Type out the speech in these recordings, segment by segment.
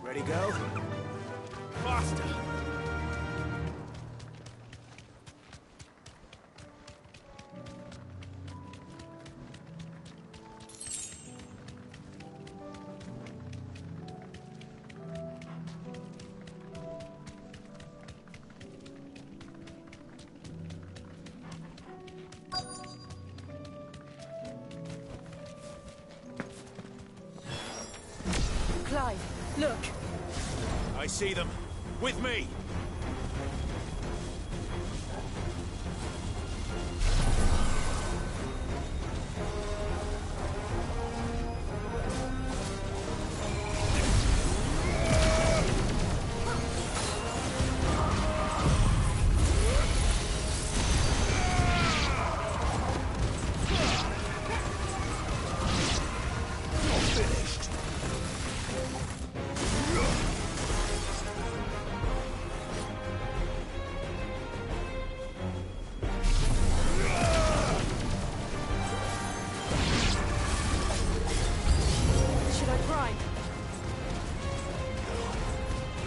Ready, go? Faster! Clive, look! I see them. With me!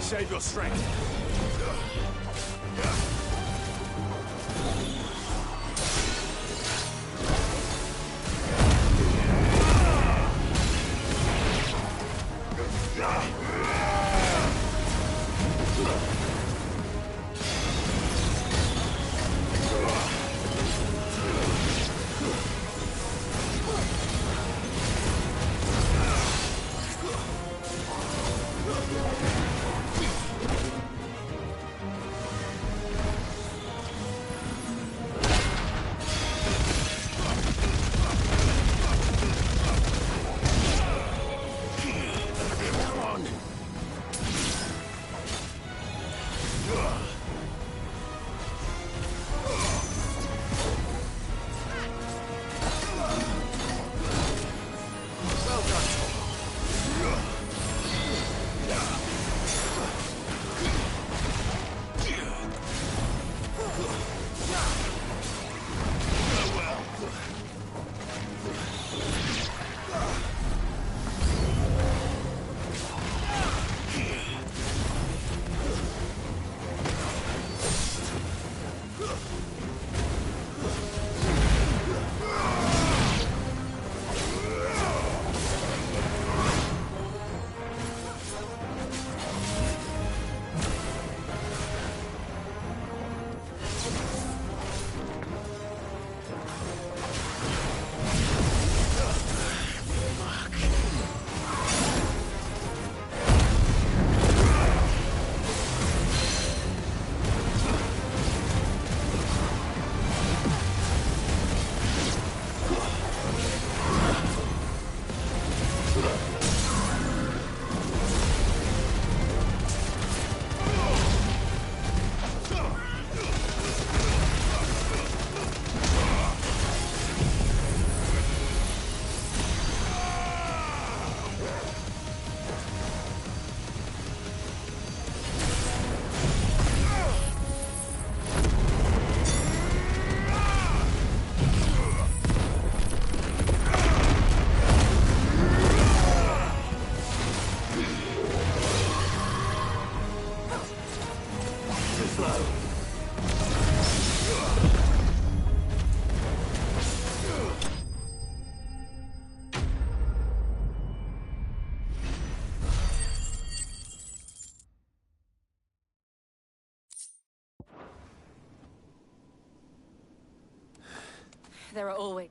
Save your strength. There are always...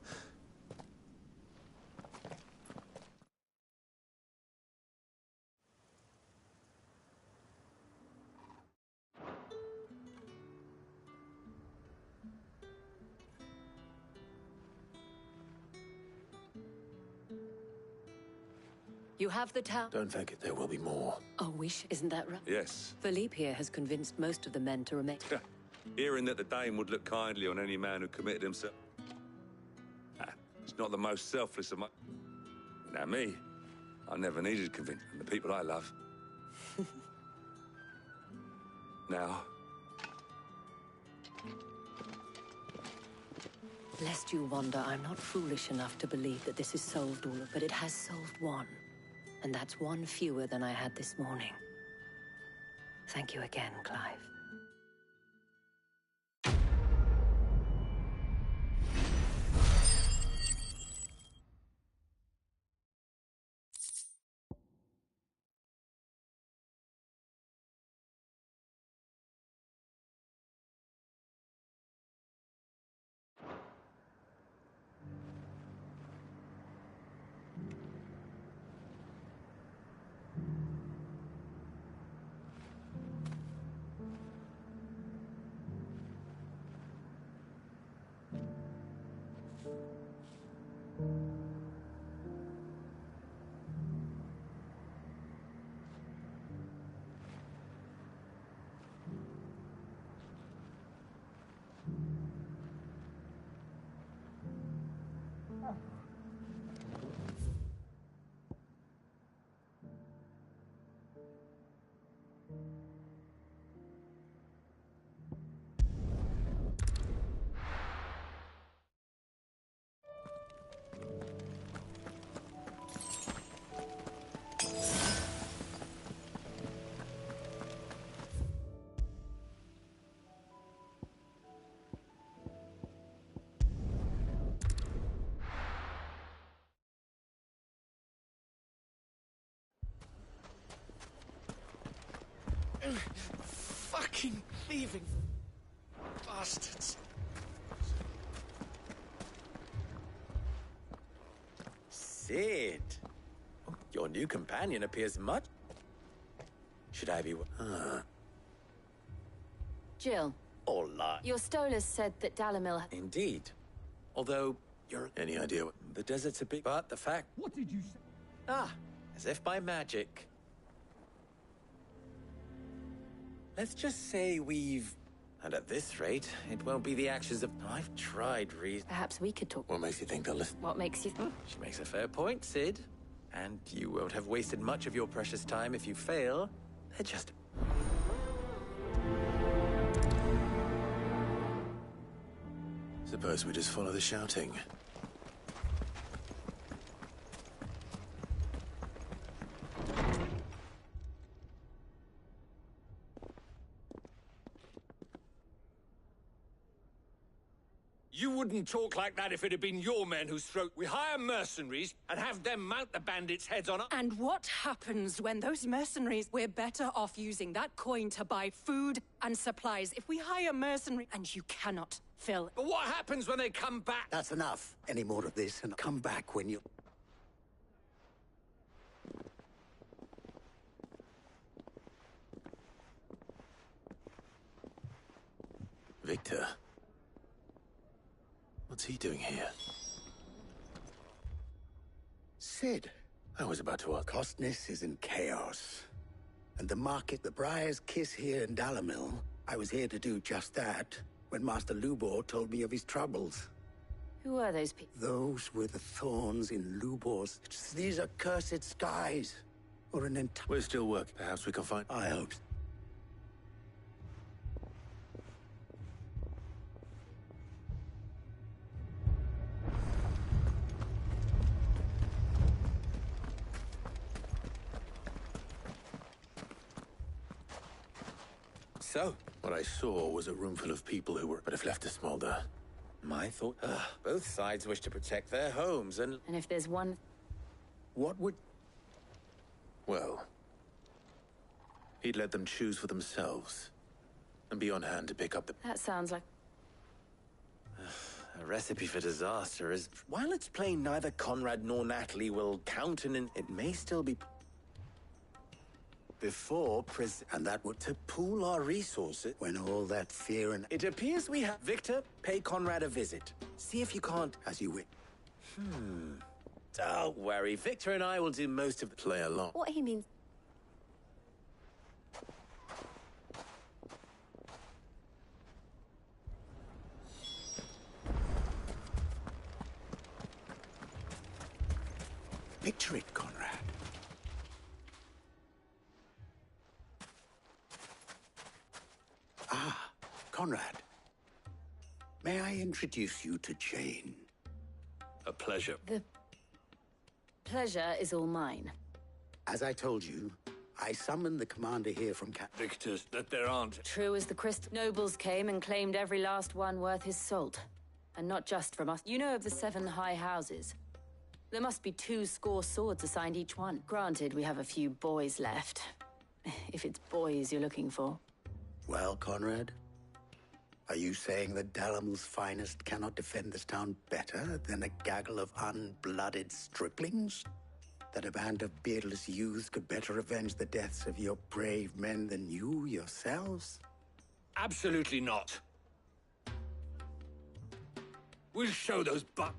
You have the town. Don't think it, there will be more. Oh, wish, isn't that right? Yes. Philippe here has convinced most of the men to remain. Hearing that the Dane would look kindly on any man who committed himself. It's not the most selfless of my... Now me, I never needed convincing the people I love. Now... Lest you wonder, I'm not foolish enough to believe that this has solved all of, but it has solved one. And that's one fewer than I had this morning. Thank you again, Clive. Fucking thieving bastards. Sid. Your new companion appears much... Should I be... Jill, Or lie? your Stolas said that Dalamil... Indeed. Although, you're... Any idea what... The desert's a big... But the fact... What did you say? Ah, as if by magic. Let's just say we've... And at this rate, it won't be the actions of... I've tried reason... Perhaps we could talk. What makes you think they'll listen? What makes you... She makes a fair point, Sid. And you won't have wasted much of your precious time if you fail. They're just... Suppose we just follow the shouting. You wouldn't talk like that if it had been your men whose throat we hire mercenaries and have them mount the bandits' heads on... And what happens when those mercenaries... We're better off using that coin to buy food and supplies. If we hire mercenaries... And you cannot fill... But what happens when they come back? That's enough. Any more of this, and come back when you... Victor. What's he doing here? Sid, I was about to ask. Costness is in chaos. And the market, the Briar's Kiss here in Dalamil, I was here to do just that when Master Lubor told me of his troubles. Who are those people? Those were the thorns in Lubor's... These are cursed skies. Or an entire... We're still working. Perhaps we can find... I hope. So, What I saw was a room full of people who were... but have left to smolder. my thought... both sides wish to protect their homes and... And if there's one... What would... Well... He'd let them choose for themselves. And be on hand to pick up the... That sounds like... A recipe for disaster is... While it's plain neither Conrad nor Natalie will countenance... It may still be... Before And that would... To pool our resources... When all that fear and... It appears we have... Victor, pay Conrad a visit. See if you can't... As you wish. Don't worry, Victor and I will do most of the... play along. What he means... Picture it, Conrad. Ah, Conrad. May I introduce you to Jane? A pleasure. The pleasure is all mine. As I told you, I summoned the commander here from Victors, that there aren't. True as the Christ nobles came and claimed every last one worth his salt. And not just from us. You know of the 7 high houses. There must be 2 swords assigned each one. Granted, we have a few boys left. If it's boys you're looking for. Well, Conrad, are you saying that Dalamil's finest cannot defend this town better than a gaggle of unblooded striplings? That a band of beardless youths could better avenge the deaths of your brave men than you yourselves? Absolutely not. We'll show those I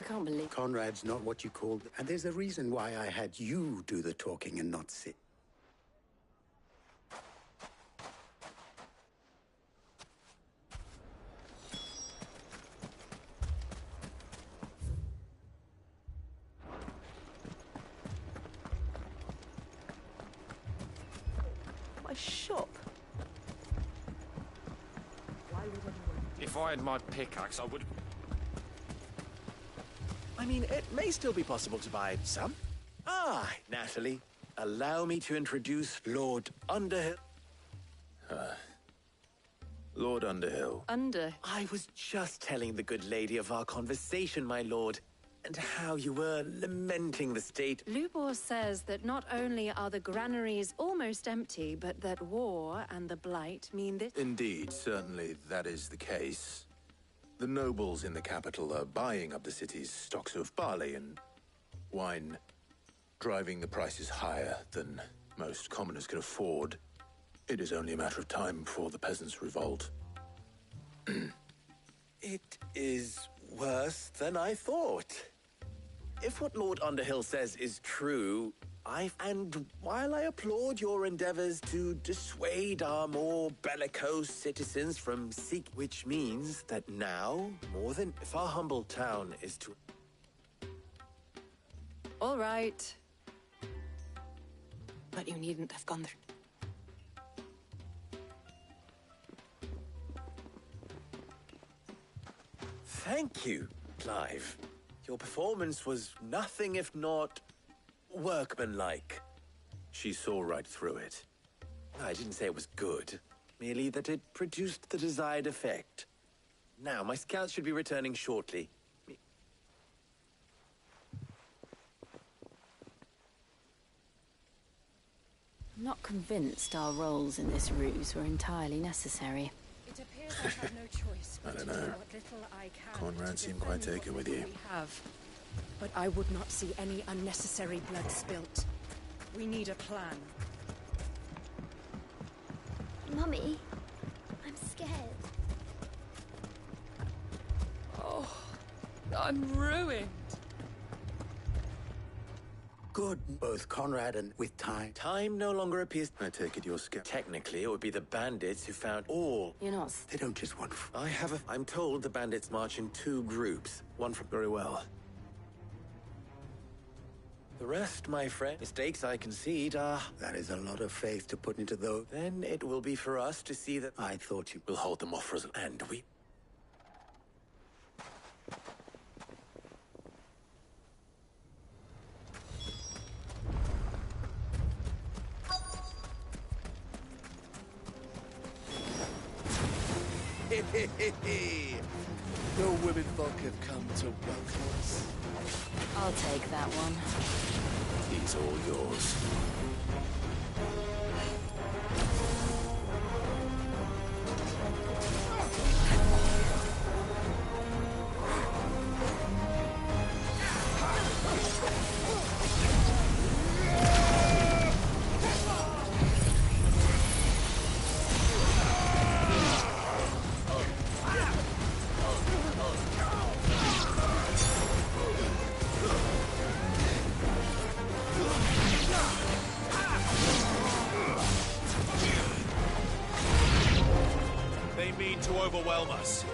can't believe... Conrad's not what you called, and there's a reason why I had you do the talking and not sit. My shop. If I had my pickaxe, I would... I mean, it may still be possible to buy some. Ah, Natalie, allow me to introduce Lord Underhill. Lord Underhill. I was just telling the good lady of our conversation, my lord, and how you were lamenting the state. Lubor says that not only are the granaries almost empty, but that war and the Blight mean this... Indeed, certainly that is the case. The nobles in the capital are buying up the city's stocks of barley and wine, driving the prices higher than most commoners can afford. It is only a matter of time before the peasants revolt. It is worse than I thought. If what Lord Underhill says is true, and while I applaud your endeavors to dissuade our more bellicose citizens from which means that now, more than if our humble town is to... All right. But you needn't have gone through... Thank you, Clive. Your performance was nothing if not workmanlike. She saw right through it. I didn't say it was good, merely that it produced the desired effect. Now, my scouts should be returning shortly. I'm not convinced our roles in this ruse were entirely necessary. It appears I have no choice but I don't to do know. what little I can Conrad to seemed quite defend taken what with you. little we have. But I would not see any unnecessary blood spilt. We need a plan. Mummy, I'm scared. Oh, I'm ruined. Good, both Conrad and with time. Time no longer appears... I take it you're scared. Technically, it would be the bandits who found all... You're not... They don't just want... I'm told the bandits march in 2 groups. One from... Very well. The rest, my friend, mistakes I concede are... That is a lot of faith to put into those. Then it will be for us to see that... I thought you... We'll hold them off for us. And we... The women folk have come to welcome us. I'll take that one. He's all yours. They mean to overwhelm us.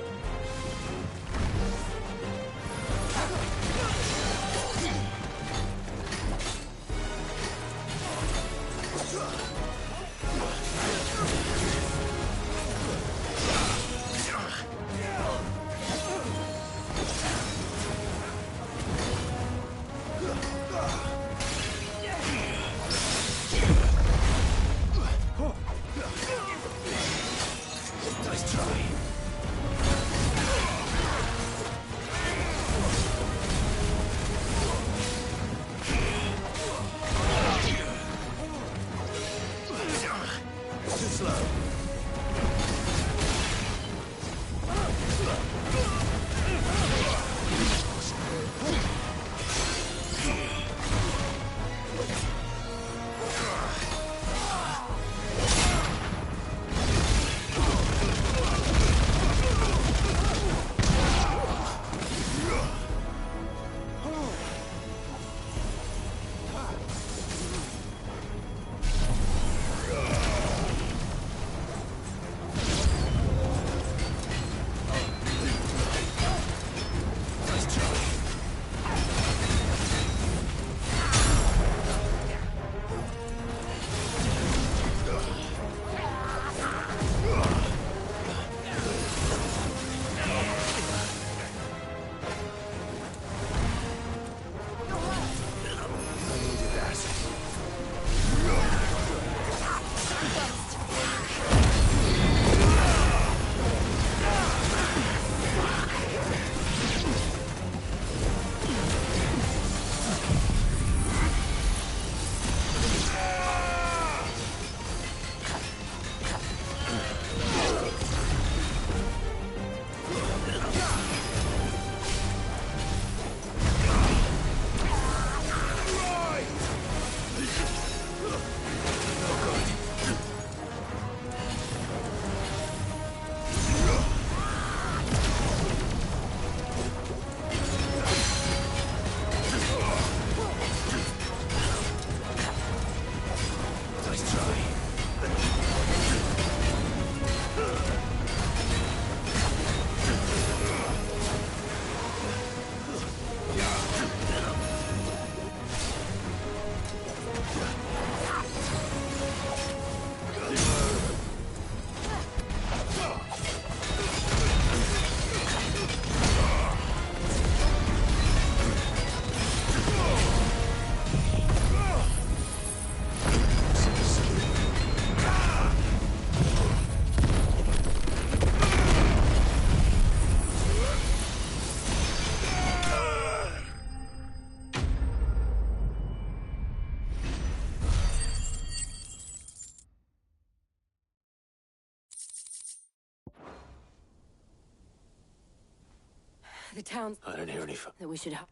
The town's... I don't hear any. That we should have.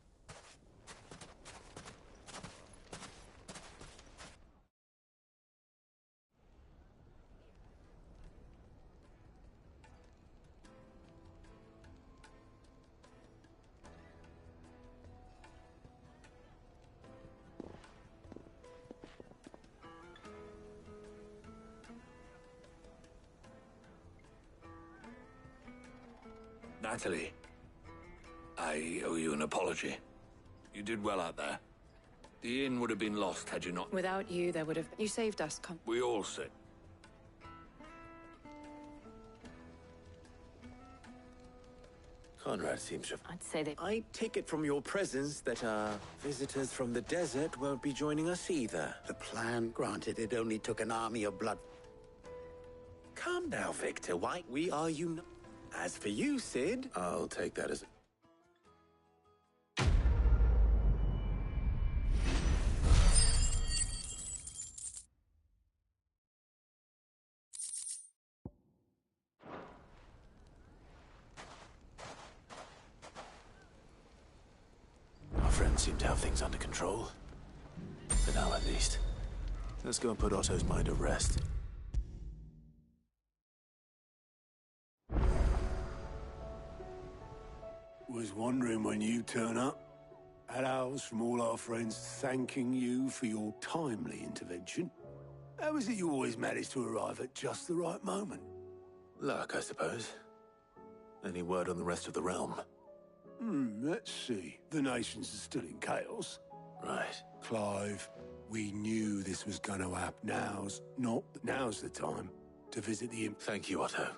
Natalie, I owe you an apology. You did well out there. The inn would have been lost had you not... Without you, there would have... You saved us, We all said. Conrad seems to have... I'd say that. I take it from your presence that visitors from the desert won't be joining us either. The plan, granted, it only took an army of blood. Calm now, Victor. Why? We are As for you, Sid... I'll take that as... Our friends seem to have things under control. For now, at least. Let's go and put Otto's mind at rest. Was wondering when you turn up. Had ours from all our friends thanking you for your timely intervention. How is it you always manage to arrive at just the right moment? Luck, I suppose. Any word on the rest of the realm? Let's see. The nations are still in chaos. Right. Clive, we knew this was going to happen. Now's the time to visit the... Thank you, Otto.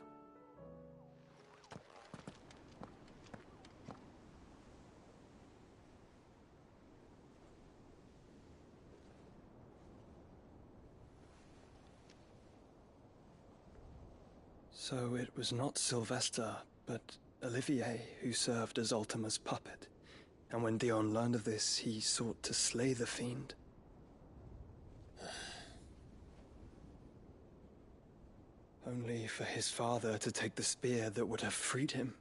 So it was not Sylvester, but Olivier who served as Ultima's puppet. And when Dion learned of this, he sought to slay the fiend. Only for his father to take the spear that would have freed him.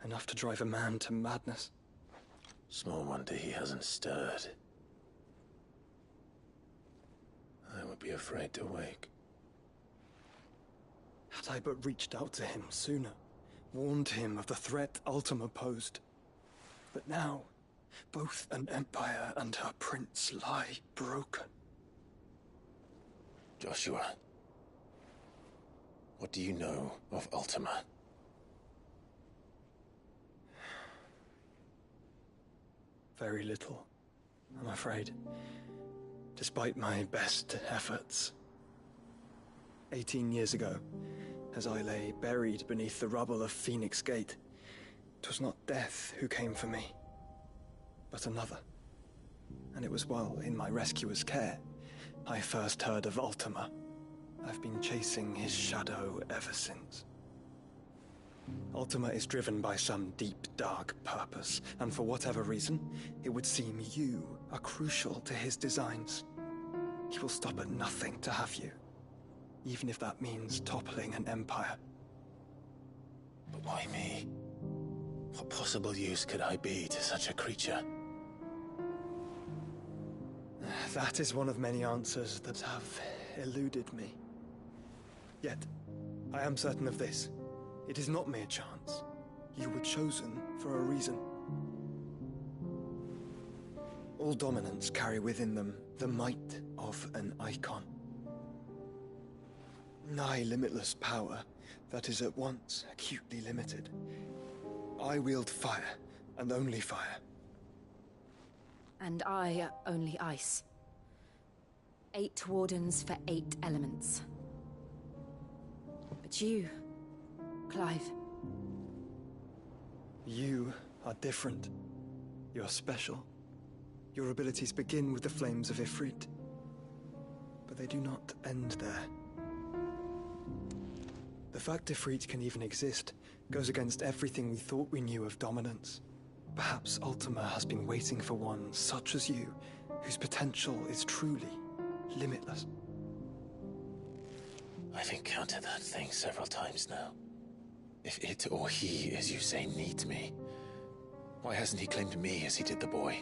Enough to drive a man to madness. Small wonder he hasn't stirred. I would be afraid to wake. Had I but reached out to him sooner, warned him of the threat Ultima posed. But now, both an empire and her prince lie broken. Joshua, what do you know of Ultima? Very little, I'm afraid. Despite my best efforts. 18 years ago, as I lay buried beneath the rubble of Phoenix Gate, 'twas not death who came for me, but another. And it was while in my rescuer's care, I first heard of Ultima. I've been chasing his shadow ever since. Ultima is driven by some deep, dark purpose, and for whatever reason, it would seem you are crucial to his designs. He will stop at nothing to have you, even if that means toppling an empire. But why me? What possible use could I be to such a creature? That is one of many answers that have eluded me. Yet, I am certain of this. It is not mere chance. You were chosen for a reason. All dominants carry within them the might of an icon. Nigh limitless power that is at once acutely limited. I wield fire, and only fire. And I only ice. 8 wardens for 8 elements. But you, Clive. You are different. You're special. Your abilities begin with the flames of Ifrit, but they do not end there. The fact Ifrit can even exist goes against everything we thought we knew of dominance. Perhaps Ultima has been waiting for one such as you, whose potential is truly limitless. I've encountered that thing several times now. If it or he, as you say, needs me, why hasn't he claimed me as he did the boy?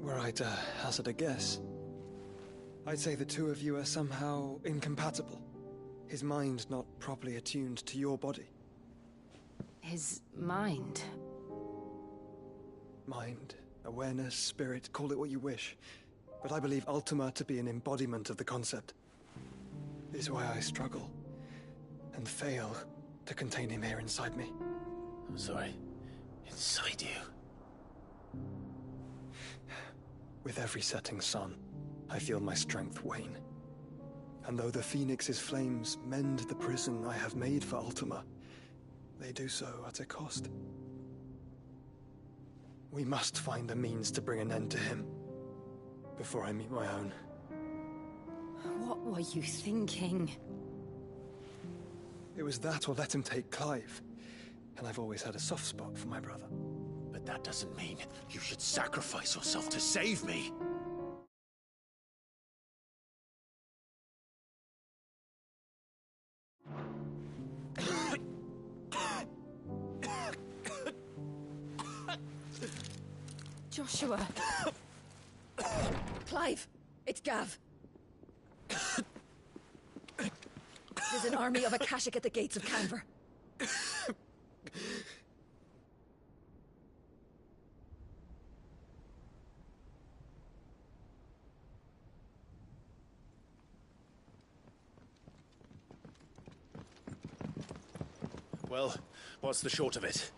Were I to hazard a guess, I'd say the two of you are somehow incompatible. His mind not properly attuned to your body. His mind? Mind, awareness, spirit, call it what you wish. But I believe Ultima to be an embodiment of the concept. This is why I struggle and fail to contain him here inside me. I'm sorry. Inside you? With every setting sun, I feel my strength wane. And though the Phoenix's flames mend the prison I have made for Ultima, they do so at a cost. We must find a means to bring an end to him before I meet my own. What were you thinking? It was that or let him take Clive. And I've always had a soft spot for my brother. But that doesn't mean you should sacrifice yourself to save me. Joshua. Clive, it's Gav. There's an army of Akashic at the gates of Canver. Well, what's the short of it?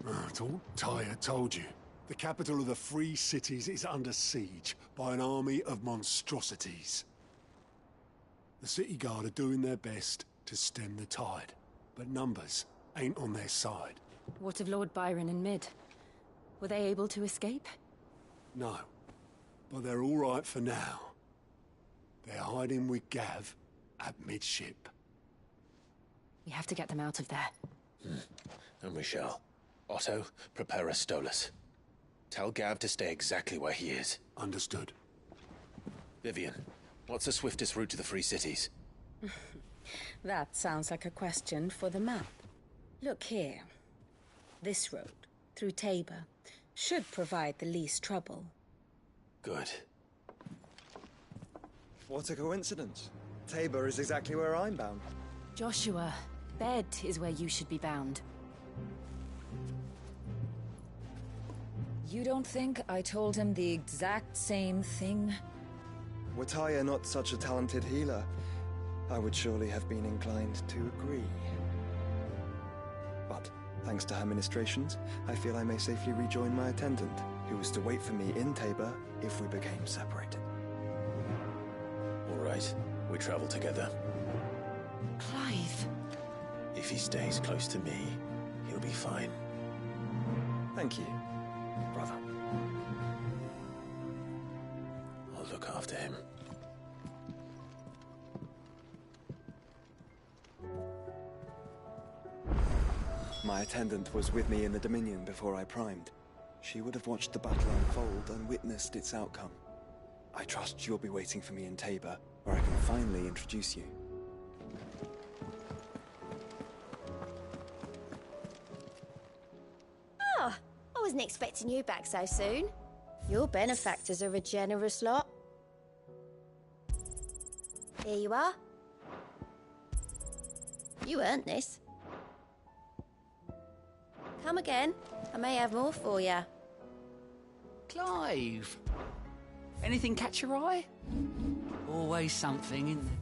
I thought Ty had told you. The capital of the Free Cities is under siege by an army of monstrosities. The city guard are doing their best to stem the tide, but numbers ain't on their side. What of Lord Byron and Mid? Were they able to escape? No, but they're all right for now. They're hiding with Gav at midship. We have to get them out of there. And we shall. Otto, prepare a Stolas. Tell Gav to stay exactly where he is. Understood. Vivian, what's the swiftest route to the Free Cities? That sounds like a question for the map. Look here. This road, through Tabor, should provide the least trouble. Good. What a coincidence. Tabor is exactly where I'm bound. Joshua, Bed is where you should be bound. You don't think I told him the exact same thing? Were Tyre not such a talented healer, I would surely have been inclined to agree. But, thanks to her ministrations, I feel I may safely rejoin my attendant, who was to wait for me in Tabor if we became separated. All right, we travel together. Clive. If he stays close to me, he'll be fine. Thank you, brother. I'll look after him. My attendant was with me in the Dominion before I primed. She would have watched the battle unfold and witnessed its outcome. I trust you'll be waiting for me in Tabor, where I can finally introduce you. Ah, I wasn't expecting you back so soon. Your benefactors are a generous lot. Here you are. You earned this. Come again. I may have more for you. Clive! Anything catch your eye? Always something, isn't there?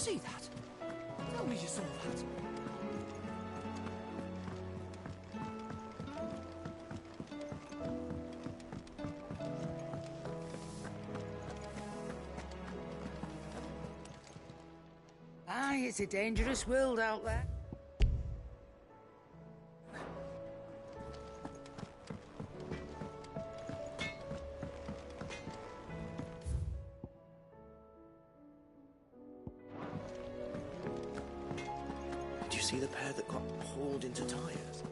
see that? Tell me you saw that. Aye, it's a dangerous world out there. Did you see the pair that got hauled into tires?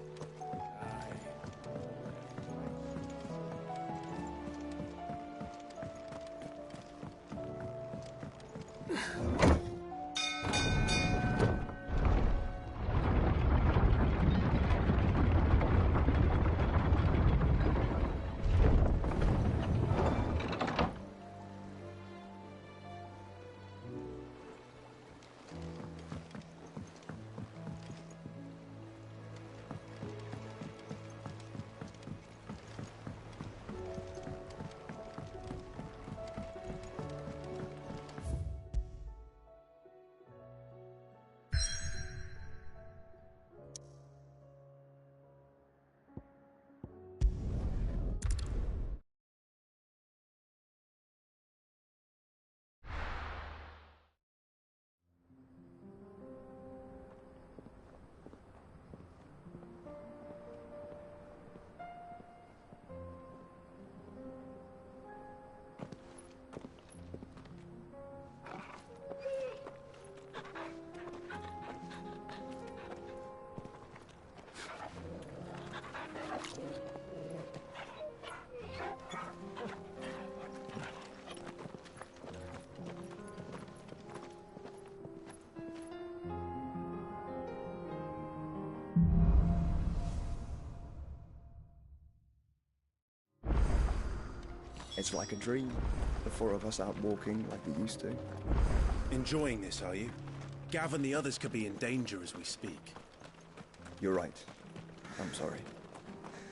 It's like a dream. The four of us out walking like we used to. Enjoying this, are you? Gav and the others could be in danger as we speak. You're right. I'm sorry.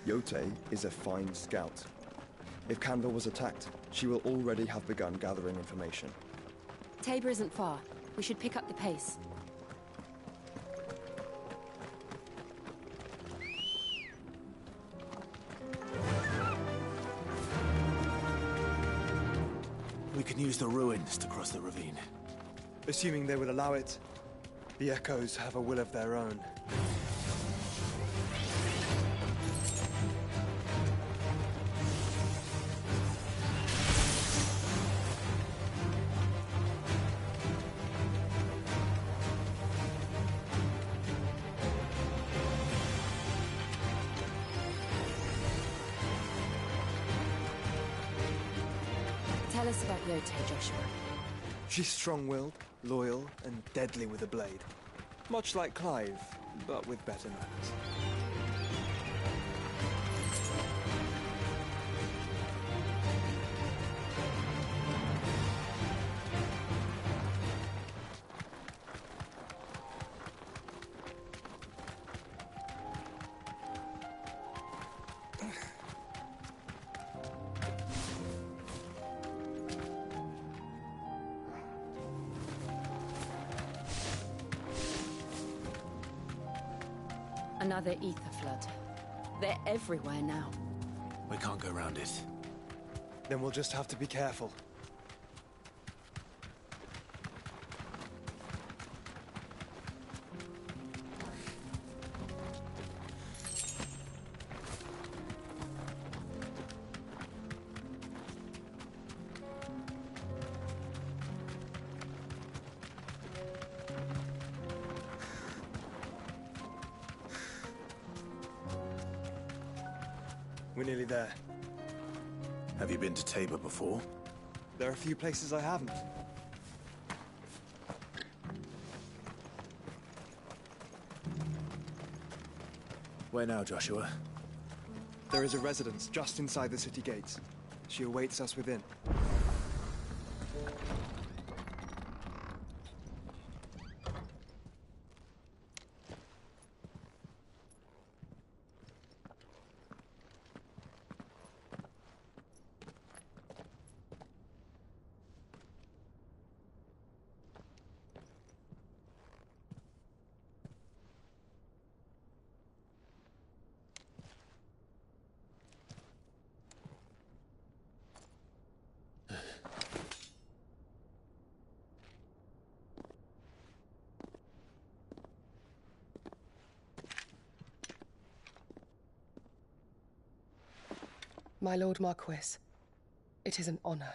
Yote is a fine scout. If Candle was attacked, she will already have begun gathering information. Tabor isn't far. We should pick up the pace. We can use the ruins to cross the ravine. Assuming they will allow it, the Echoes have a will of their own. Tell us about Yote, Joshua. She's strong-willed, loyal, and deadly with a blade. Much like Clive, but with better manners. Another ether flood. They're everywhere now. We can't go around it. Then we'll just have to be careful. We're nearly there. Have you been to Tabor before? There are a few places I haven't. Where now, Joshua? There is a residence just inside the city gates. She awaits us within. My Lord Marquis, it is an honor.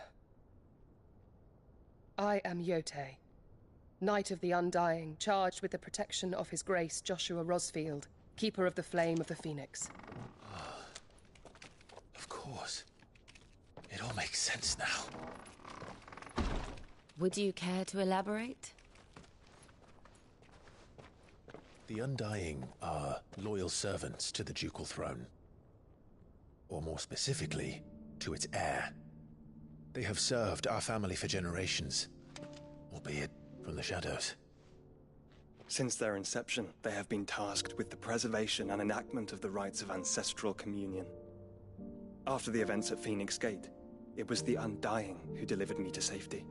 I am Yote, Knight of the Undying, charged with the protection of His Grace Joshua Rosfield, Keeper of the Flame of the Phoenix. Of course. It all makes sense now. Would you care to elaborate? The Undying are loyal servants to the ducal throne. Or more specifically, to its heir. They have served our family for generations, albeit from the shadows. Since their inception, they have been tasked with the preservation and enactment of the rites of ancestral communion. After the events at Phoenix Gate, it was the Undying who delivered me to safety.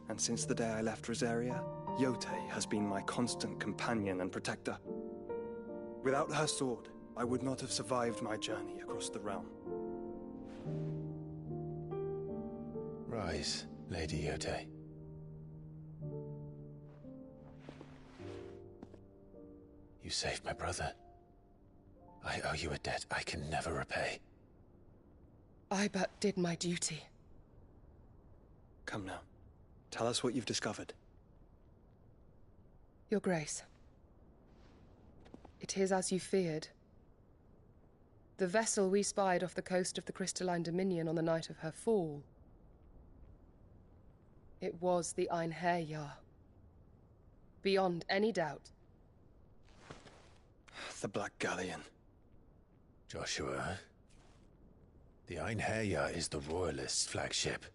And since the day I left Rosaria, Yote has been my constant companion and protector. Without her sword, I would not have survived my journey across the realm. Rise, Lady Yote. You saved my brother. I owe you a debt I can never repay. I but did my duty. Come now. Tell us what you've discovered. Your Grace. It is as you feared. The vessel we spied off the coast of the Crystalline Dominion on the night of her fall. It was the Einherjar. Beyond any doubt. The Black Galleon. Joshua, the Einherjar is the Royalists' flagship.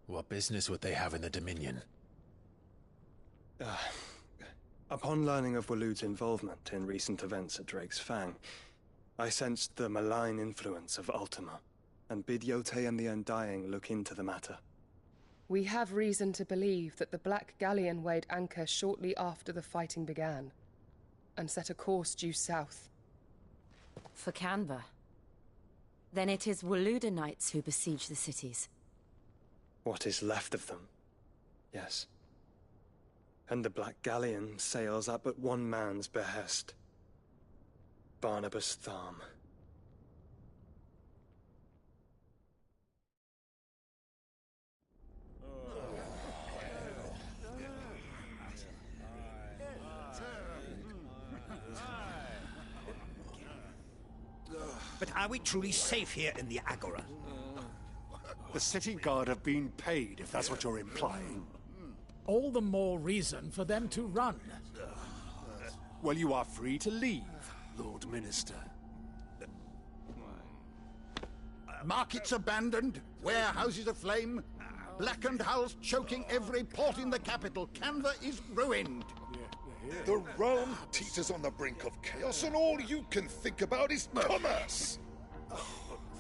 What business would they have in the Dominion? Upon learning of Waloed's involvement in recent events at Drake's Fang, I sensed the malign influence of Ultima, and bid Yote and the Undying look into the matter. We have reason to believe that the Black Galleon weighed anchor shortly after the fighting began, and set a course due south. For Canva. Then it is Waloed knights who besiege the cities. What is left of them, yes. And the Black Galleon sails at but one man's behest. Barnabas Tharm. But are we truly safe here in the Agora? The city guard have been paid, if that's what you're implying. All the more reason for them to run. Well, you are free to leave, Lord Minister. Markets abandoned, warehouses aflame, blackened hulls choking every port in the capital. Canva is ruined. The realm teeters on the brink of chaos, and all you can think about is commerce!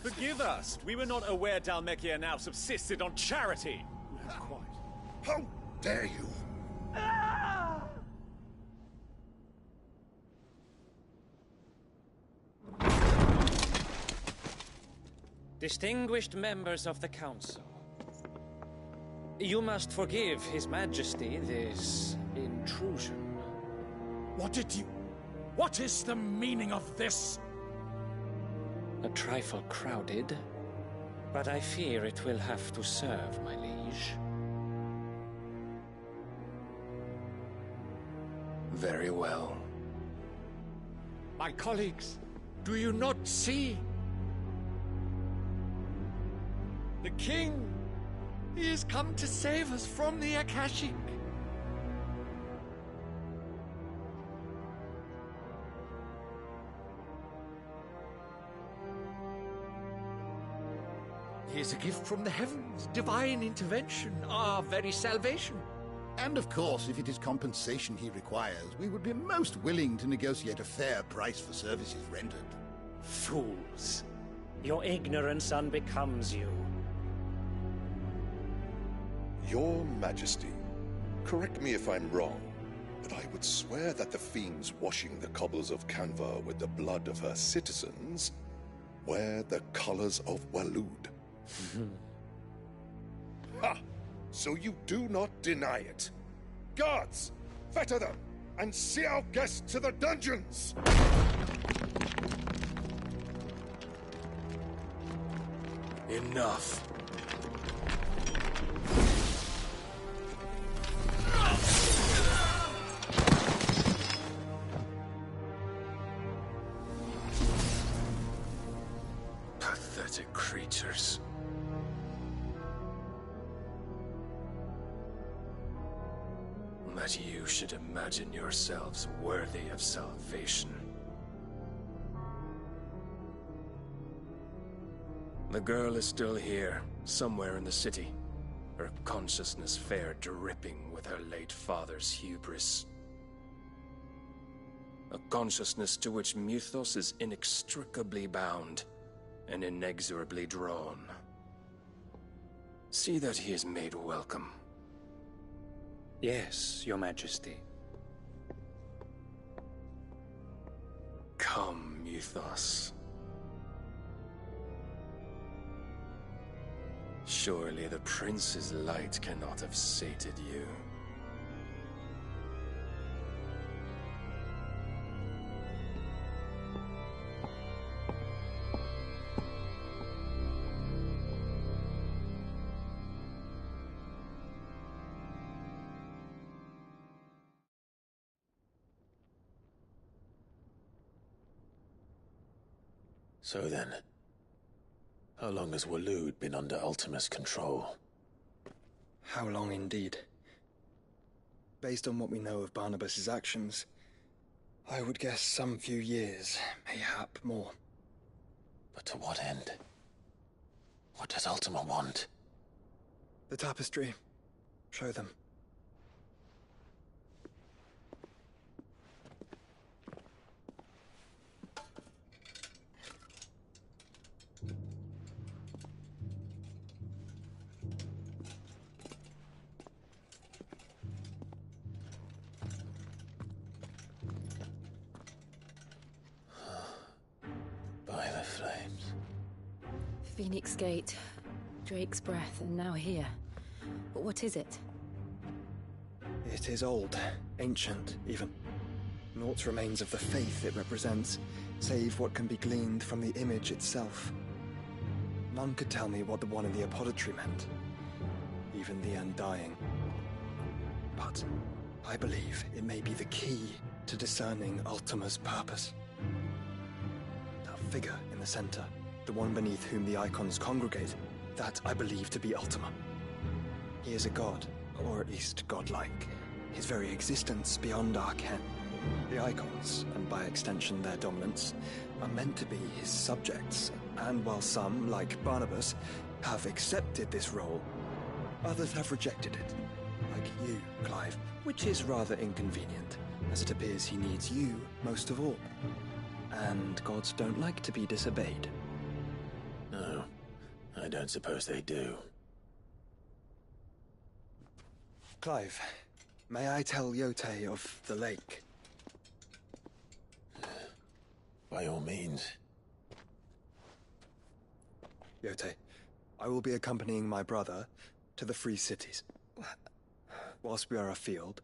Forgive us. We were not aware Dhalmekia now subsisted on charity. How dare you? Distinguished members of the Council, you must forgive His Majesty this intrusion. What is the meaning of this? A trifle crowded, but I fear it will have to serve, my liege. Very well. My colleagues, do you not see? The King! He has come to save us from the Akashic! He is a gift from the heavens, divine intervention, our very salvation. And of course, if it is compensation he requires, we would be most willing to negotiate a fair price for services rendered. Fools. Your ignorance unbecomes you. Your Majesty, correct me if I'm wrong, but I would swear that the fiends washing the cobbles of Canva with the blood of her citizens wear the colors of Waloed. Ha! So you do not deny it. Guards, fetter them, and see our guests to the dungeons! Enough. Pathetic creatures. That you should imagine yourselves worthy of salvation. The girl is still here, somewhere in the city. Her consciousness fair dripping with her late father's hubris. A consciousness to which Mythos is inextricably bound and inexorably drawn. See that he is made welcome. Yes, Your Majesty. Come, Mythos. Surely the prince's light cannot have sated you. So then, how long has Waloed been under Ultima's control? How long indeed? Based on what we know of Barnabas's actions, I would guess some few years, mayhap more. But to what end? What does Ultima want? The tapestry. Show them. By the flames. Phoenix Gate, Drake's Breath, and now here. But what is it? It is old, ancient, even. Naught remains of the faith it represents, save what can be gleaned from the image itself. None could tell me what the one in the apothecary meant, even the Undying. But I believe it may be the key to discerning Ultima's purpose. That figure in the center, the one beneath whom the icons congregate, that I believe to be Ultima. He is a god, or at least godlike. His very existence beyond our ken. The icons, and by extension their dominance, are meant to be his subjects, and while some, like Barnabas, have accepted this role, others have rejected it. Like you, Clive, which is rather inconvenient, as it appears he needs you most of all. And gods don't like to be disobeyed. No, I don't suppose they do. Clive, may I tell Yote of the lake? By all means. Yote, I will be accompanying my brother to the Free Cities. Whilst we are afield,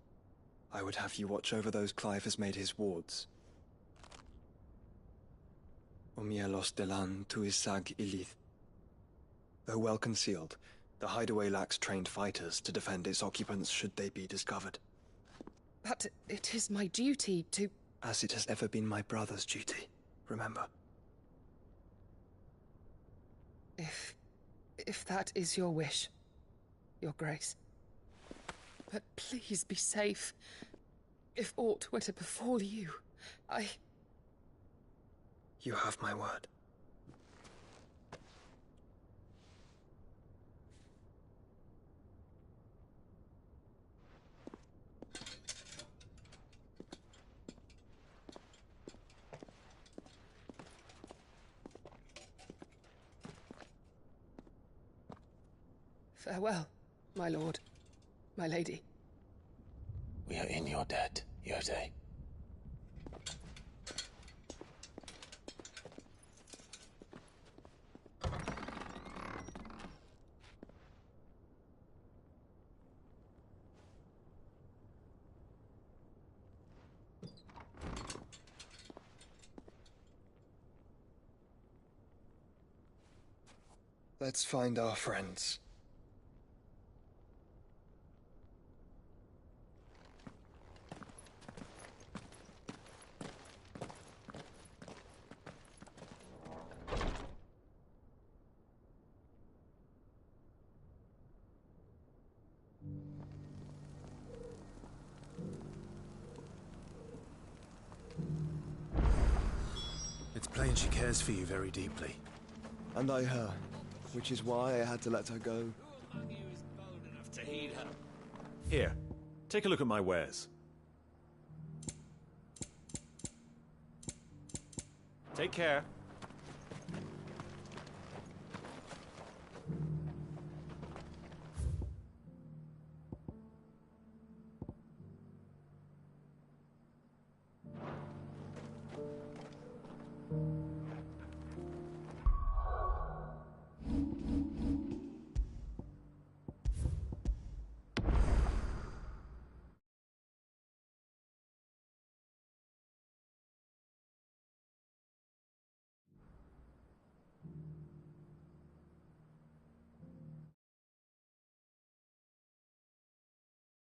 I would have you watch over those Clive has made his wards. Omielos delan tuisag ilith. Though well concealed, the hideaway lacks trained fighters to defend its occupants should they be discovered. But it is my duty to... As it has ever been my brother's duty, remember. If that is your wish, Your Grace. But please be safe. If aught were to befall you, You have my word. Farewell, my lord, my lady. We are in your debt, Yote. Let's find our friends. It's plain she cares for you very deeply. And I her, which is why I had to let her go. To heed her. Here, take a look at my wares. Take care.